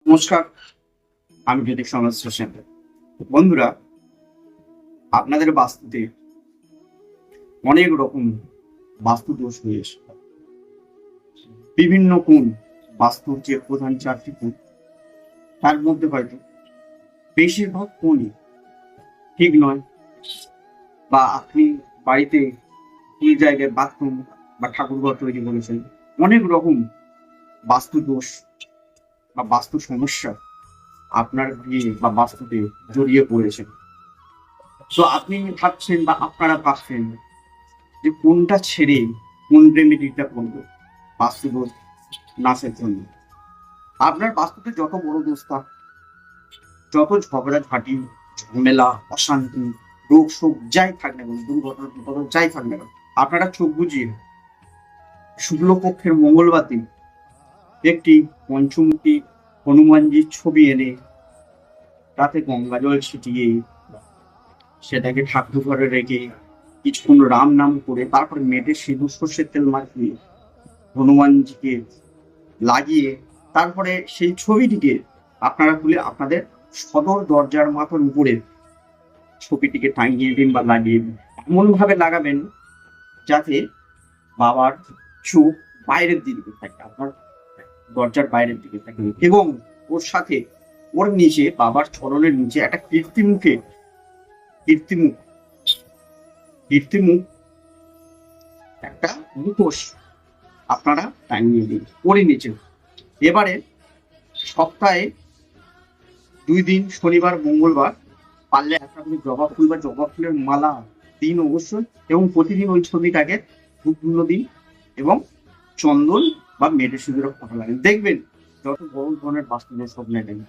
নমস্কার, আমি জ্যোতিষ সমাজ হোসেন। বন্ধুরা, আপনাদের বাস্তুতে অনেক রকম বাস্তু দোষ রয়েছে। বিভিন্ন কোণ, বাস্তুর যে প্রধান 4টি কোণ, তার মধ্যে হয়তো বেশিরভাগ কোণই ঠিক নয়, বা আপনি বাড়িতে এই জায়গায় বাথরুম বা ঠাকুরঘর তৈরি করেছেন, অনেক রকম বাস্তু দোষ বা বাস্তু সমস্যা আপনার বিয়ে বা বাস্তুতে জড়িয়ে পড়েছেন। তো আপনি ভাবছেন বা আপনারা ভাবছেন যে কোনটা ছেড়ে কোন রেমেডিটা করবো বাস্তু দোষ নাশের জন্য। আপনার বাস্তুতে যত বড় দোষ থাক, যত ঝগড়াঝাঁটি, ঝামেলা, অশান্তি, রোগ শোক যাই থাক না কেন, দুর্ঘটনা বিপদ যাই থাক না কেন, আপনারা চোখ বুঝিয়ে শুক্লপক্ষের মঙ্গলবার দিন একটি পঞ্চমুখী হনুমানজির ছবি এনে তাতে গঙ্গা জল ছিটিয়ে সেটাকে ঠাকুর ঘরে রেখে কিছুক্ষণ রাম নাম করে তারপরে মেটে সিঁদুর সর্ষের তেল মাখিয়ে হনুমানজিকে লাগিয়ে তারপরে সেই ছবিটিকে আপনারা তুলে আপনাদের সদর দরজার মাথার উপরে ছবিটিকে টাঙিয়ে দিন বা লাগিয়ে দিন। এমন ভাবে লাগাবেন যাতে বাবার চোখ বাইরের দিকে থাকে, আপনার দরজার বাইরের দিকে থাকে, এবং ওর সাথে ওর নিচে বাবার চরণের নিচে একটা কীর্তিমুখ কীর্তিমুখ একটা মুখোশ আপনারা টাঙিয়ে দিন করে নিচে। এবারে সপ্তাহে 2 দিন, শনিবার মঙ্গলবার, পারলে একটা করে জবা ফুল বা জবা ফুলের মালা দিন অবশ্যই, এবং প্রতিদিন ওই ছবিটাকে ধূপ দিন এবং চন্দন বা মেটে সিঁদুরে ফোঁটা লাগেন। দেখবেন যত বড় ধরনের বাস্তু দোষ হোক না কেন,